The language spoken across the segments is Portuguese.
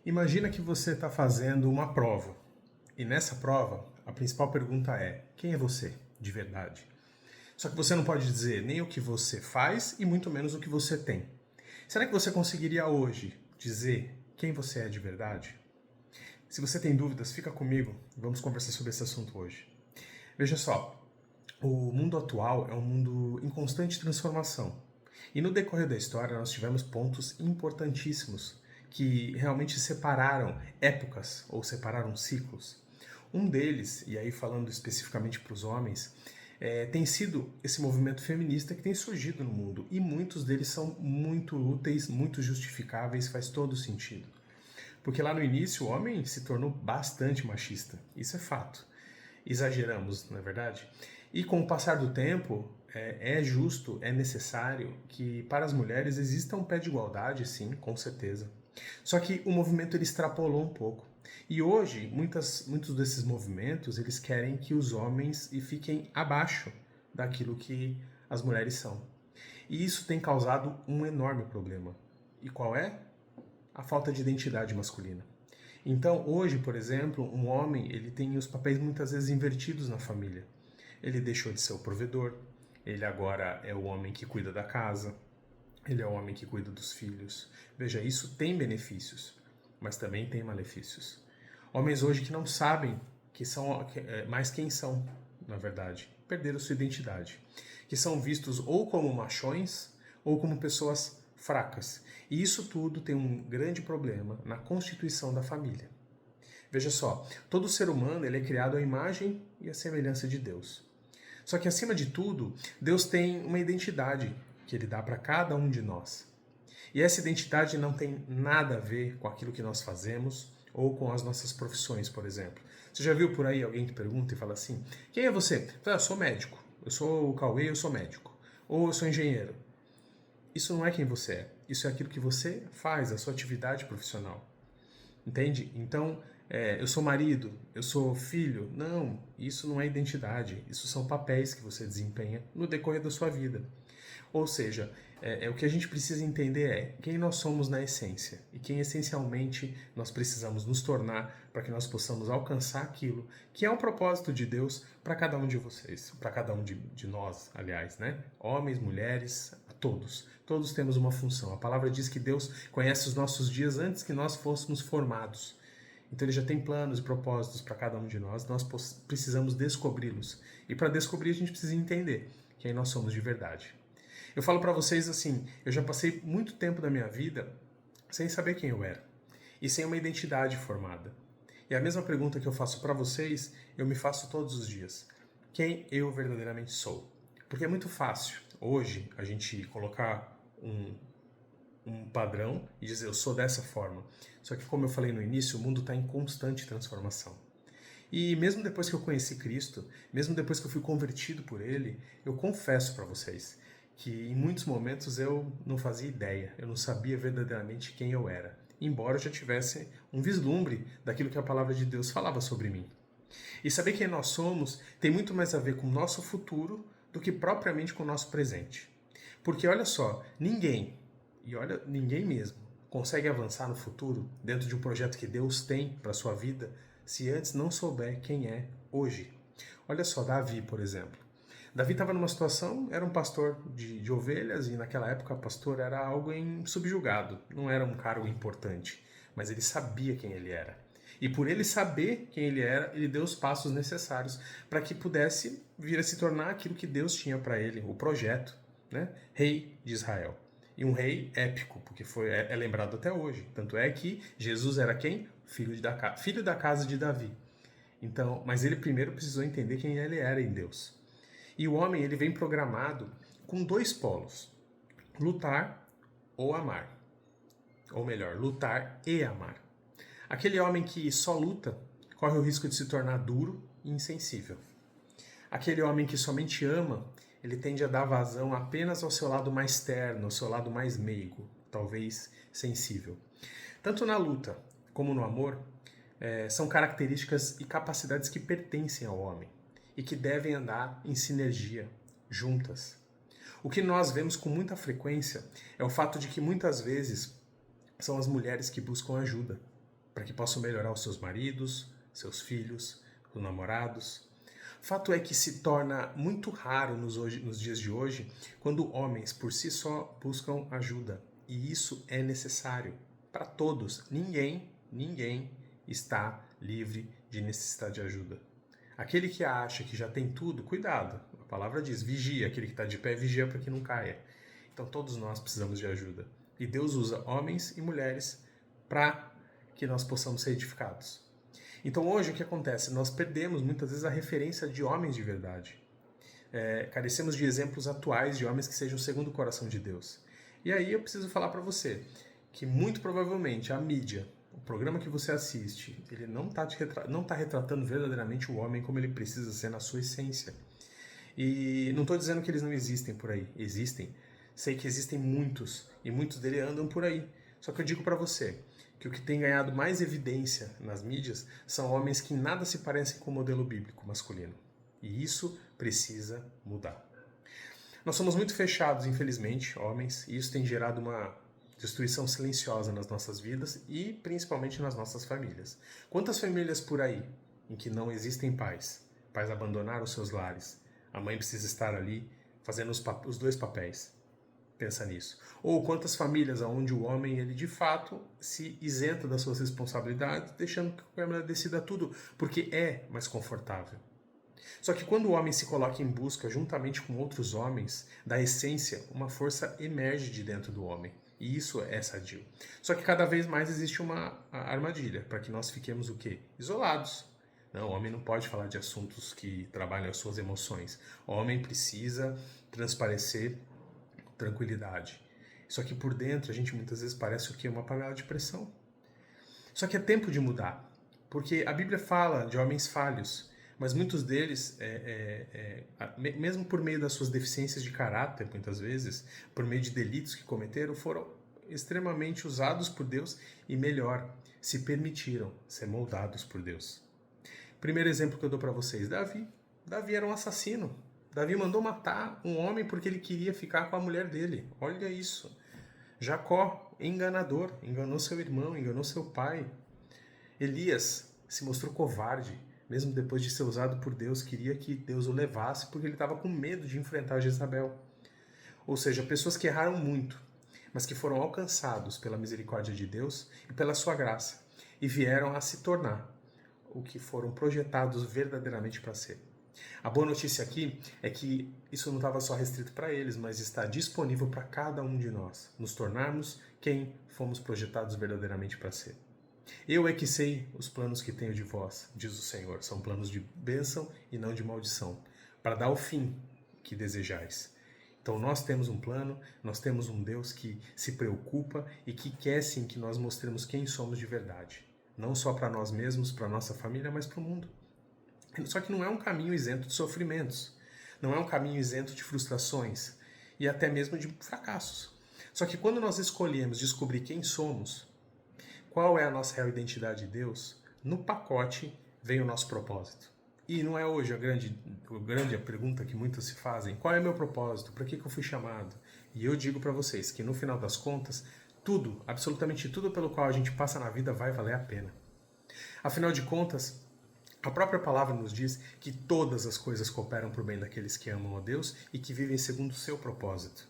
Imagina que você está fazendo uma prova. E nessa prova, a principal pergunta é: quem é você, de verdade? Só que você não pode dizer nem o que você faz e muito menos o que você tem. Será que você conseguiria hoje dizer quem você é de verdade? Se você tem dúvidas, fica comigo. Vamos conversar sobre esse assunto hoje. Veja só, o mundo atual é um mundo em constante transformação. E no decorrer da história, nós tivemos pontos importantíssimos que realmente separaram épocas ou separaram ciclos. Um deles, e aí falando especificamente para os homens, tem sido esse movimento feminista que tem surgido no mundo. E muitos deles são muito úteis, muito justificáveis, faz todo sentido. Porque lá no início o homem se tornou bastante machista. Isso é fato. Exageramos, não é verdade? E com o passar do tempo, é justo, é necessário que para as mulheres exista um pé de igualdade, sim, com certeza. Só que o movimento ele extrapolou um pouco. E hoje, muitos desses movimentos, eles querem que os homens fiquem abaixo daquilo que as mulheres são. E isso tem causado um enorme problema. E qual é? A falta de identidade masculina. Então, hoje, por exemplo, um homem ele tem os papéis muitas vezes invertidos na família. Ele deixou de ser o provedor, ele agora é o homem que cuida da casa, ele é o homem que cuida dos filhos. Veja, isso tem benefícios, mas também tem malefícios. Homens hoje que não sabem que são mais quem são, na verdade, perderam sua identidade, que são vistos ou como machões ou como pessoas fracas. E isso tudo tem um grande problema na constituição da família. Veja só, todo ser humano ele é criado à imagem e à semelhança de Deus. Só que acima de tudo, Deus tem uma identidade que ele dá para cada um de nós. E essa identidade não tem nada a ver com aquilo que nós fazemos ou com as nossas profissões, por exemplo. Você já viu por aí alguém que pergunta e fala assim: quem é você? Eu sou médico. Eu sou o Cauê, eu sou médico. Ou eu sou engenheiro. Isso não é quem você é. Isso é aquilo que você faz, a sua atividade profissional. Entende? Então, eu sou marido, eu sou filho. Não, isso não é identidade. Isso são papéis que você desempenha no decorrer da sua vida. Ou seja, o que a gente precisa entender é quem nós somos na essência e quem essencialmente nós precisamos nos tornar para que nós possamos alcançar aquilo que é um propósito de Deus para cada um de vocês, para cada um de nós, aliás, né? Homens, mulheres, todos. Todos temos uma função. A palavra diz que Deus conhece os nossos dias antes que nós fôssemos formados. Então ele já tem planos e propósitos para cada um de nós, nós precisamos descobri-los. E para descobrir a gente precisa entender quem nós somos de verdade. Eu falo para vocês assim, eu já passei muito tempo da minha vida sem saber quem eu era e sem uma identidade formada. E a mesma pergunta que eu faço para vocês, eu me faço todos os dias. Quem eu verdadeiramente sou? Porque é muito fácil hoje a gente colocar um padrão e dizer eu sou dessa forma. Só que como eu falei no início, o mundo está em constante transformação. E mesmo depois que eu conheci Cristo, mesmo depois que eu fui convertido por Ele, eu confesso para vocês que em muitos momentos eu não fazia ideia, eu não sabia verdadeiramente quem eu era, embora eu já tivesse um vislumbre daquilo que a palavra de Deus falava sobre mim. E saber quem nós somos tem muito mais a ver com o nosso futuro do que propriamente com o nosso presente. Porque olha só, ninguém mesmo, consegue avançar no futuro dentro de um projeto que Deus tem para a sua vida se antes não souber quem é hoje. Olha só, Davi, por exemplo. Davi estava numa situação, era um pastor de ovelhas e naquela época pastor era algo em subjugado, não era um cargo importante, mas ele sabia quem ele era. E por ele saber quem ele era, ele deu os passos necessários para que pudesse vir a se tornar aquilo que Deus tinha para ele, o projeto, né? Rei de Israel. E um rei épico, porque é lembrado até hoje. Tanto é que Jesus era quem? Filho da casa de Davi. Então, mas ele primeiro precisou entender quem ele era em Deus. E o homem ele vem programado com dois polos: lutar ou amar. Ou melhor, lutar e amar. Aquele homem que só luta corre o risco de se tornar duro e insensível. Aquele homem que somente ama, ele tende a dar vazão apenas ao seu lado mais terno, ao seu lado mais meigo, talvez sensível. Tanto na luta como no amor, são características e capacidades que pertencem ao homem e que devem andar em sinergia, juntas. O que nós vemos com muita frequência é o fato de que muitas vezes são as mulheres que buscam ajuda. para que possam melhorar os seus maridos, seus filhos, os namorados. Fato é que se torna muito raro nos dias de hoje quando homens por si só buscam ajuda. E isso é necessário para todos. Ninguém está livre de necessitar de ajuda. Aquele que acha que já tem tudo, cuidado. A palavra diz, vigia. Aquele que está de pé, vigia para que não caia. Então todos nós precisamos de ajuda. E Deus usa homens e mulheres para que nós possamos ser edificados. Então hoje o que acontece? Nós perdemos muitas vezes a referência de homens de verdade. Carecemos de exemplos atuais de homens que sejam segundo o coração de Deus. E aí eu preciso falar para você que muito provavelmente a mídia, o programa que você assiste, ele não está retratando verdadeiramente o homem como ele precisa ser na sua essência. E não estou dizendo que eles não existem por aí. Existem. Sei que existem muitos, e muitos deles andam por aí. Só que eu digo para você que o que tem ganhado mais evidência nas mídias são homens que em nada se parecem com o modelo bíblico masculino. E isso precisa mudar. Nós somos muito fechados, infelizmente, homens, e isso tem gerado uma destruição silenciosa nas nossas vidas e principalmente nas nossas famílias. Quantas famílias por aí em que não existem pais? Pais abandonaram seus lares. A mãe precisa estar ali fazendo os dois papéis. Pensa nisso. Ou quantas famílias onde o homem, ele de fato se isenta das suas responsabilidades, deixando que a mulher decida tudo, porque é mais confortável. Só que quando o homem se coloca em busca, juntamente com outros homens, da essência, uma força emerge de dentro do homem. E isso é sadio. Só que cada vez mais existe uma armadilha, para que nós fiquemos o quê? Isolados. Não, o homem não pode falar de assuntos que trabalham as suas emoções. O homem precisa transparecer tranquilidade. Só que por dentro a gente muitas vezes parece o quê? Uma panela de pressão. Só que é tempo de mudar. Porque a Bíblia fala de homens falhos, mas muitos deles, mesmo por meio das suas deficiências de caráter, muitas vezes, por meio de delitos que cometeram, foram extremamente usados por Deus e, melhor, se permitiram ser moldados por Deus. Primeiro exemplo que eu dou para vocês, Davi. Davi era um assassino. Davi mandou matar um homem porque ele queria ficar com a mulher dele. Olha isso. Jacó, enganador, enganou seu irmão, enganou seu pai. Elias se mostrou covarde, mesmo depois de ser usado por Deus, queria que Deus o levasse porque ele estava com medo de enfrentar Jezabel. Ou seja, pessoas que erraram muito, mas que foram alcançados pela misericórdia de Deus e pela sua graça, e vieram a se tornar o que foram projetados verdadeiramente para ser. A boa notícia aqui é que isso não estava só restrito para eles, mas está disponível para cada um de nós, nos tornarmos quem fomos projetados verdadeiramente para ser. Eu é que sei os planos que tenho de vós, diz o Senhor, são planos de bênção e não de maldição, para dar o fim que desejais. Então nós temos um plano, nós temos um Deus que se preocupa e que quer sim que nós mostremos quem somos de verdade. Não só para nós mesmos, para nossa família, mas para o mundo. Só que não é um caminho isento de sofrimentos, não é um caminho isento de frustrações e até mesmo de fracassos. Só que quando nós escolhemos descobrir quem somos, qual é a nossa real identidade de Deus, no pacote vem o nosso propósito. E não é hoje a grande pergunta que muitos se fazem, qual é o meu propósito, para que eu fui chamado? E eu digo para vocês que no final das contas, tudo, absolutamente tudo pelo qual a gente passa na vida vai valer a pena. Afinal de contas, a própria palavra nos diz que todas as coisas cooperam para o bem daqueles que amam a Deus e que vivem segundo o seu propósito.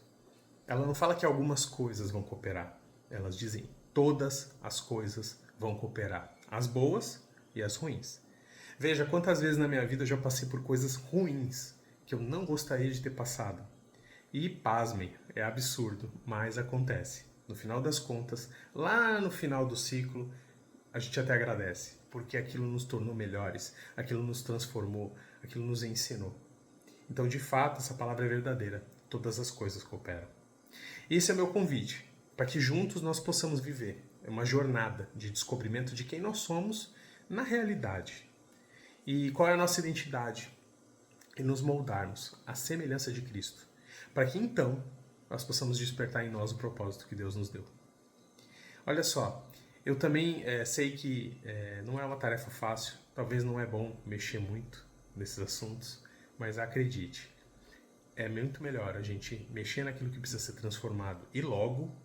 Ela não fala que algumas coisas vão cooperar. Elas dizem todas as coisas vão cooperar. As boas e as ruins. Veja quantas vezes na minha vida eu já passei por coisas ruins que eu não gostaria de ter passado. E pasmem, é absurdo, mas acontece. No final das contas, lá no final do ciclo, a gente até agradece, porque aquilo nos tornou melhores, aquilo nos transformou, aquilo nos ensinou. Então, de fato, essa palavra é verdadeira. Todas as coisas cooperam. Esse é meu convite, para que juntos nós possamos viver uma jornada de descobrimento de quem nós somos na realidade. E qual é a nossa identidade? E nos moldarmos à semelhança de Cristo, para que então nós possamos despertar em nós o propósito que Deus nos deu. Olha só, eu também sei que não é uma tarefa fácil, talvez não é bom mexer muito nesses assuntos, mas acredite, é muito melhor a gente mexer naquilo que precisa ser transformado e logo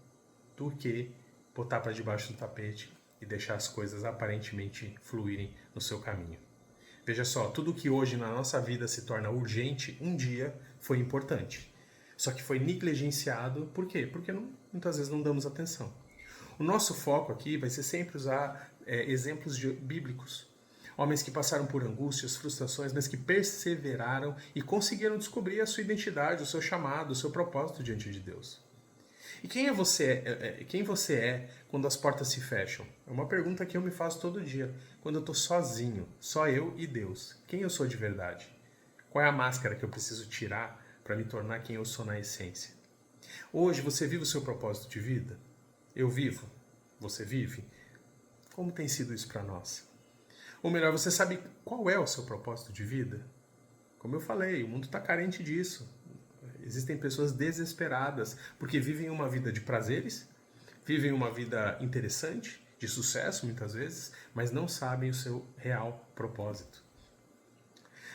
do que botar para debaixo do tapete e deixar as coisas aparentemente fluírem no seu caminho. Veja só, tudo que hoje na nossa vida se torna urgente, um dia foi importante. Só que foi negligenciado, por quê? Porque muitas vezes não damos atenção. O nosso foco aqui vai ser sempre usar exemplos bíblicos. Homens que passaram por angústias, frustrações, mas que perseveraram e conseguiram descobrir a sua identidade, o seu chamado, o seu propósito diante de Deus. E quem você é quando as portas se fecham? É uma pergunta que eu me faço todo dia. Quando eu estou sozinho, só eu e Deus, quem eu sou de verdade? Qual é a máscara que eu preciso tirar para me tornar quem eu sou na essência? Hoje você vive o seu propósito de vida? Eu vivo? Você vive? Como tem sido isso para nós? Ou melhor, você sabe qual é o seu propósito de vida? Como eu falei, o mundo está carente disso. Existem pessoas desesperadas porque vivem uma vida de prazeres, vivem uma vida interessante, de sucesso muitas vezes, mas não sabem o seu real propósito.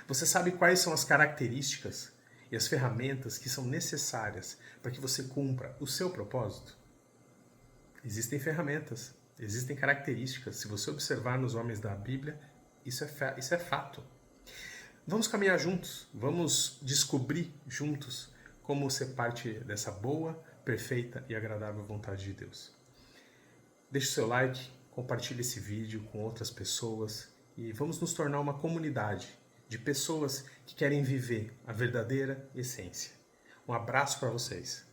Você sabe quais são as características e as ferramentas que são necessárias para que você cumpra o seu propósito? Existem ferramentas, existem características. Se você observar nos homens da Bíblia, isso é fato. Vamos caminhar juntos, vamos descobrir juntos como ser parte dessa boa, perfeita e agradável vontade de Deus. Deixe o seu like, compartilhe esse vídeo com outras pessoas e vamos nos tornar uma comunidade de pessoas que querem viver a verdadeira essência. Um abraço para vocês.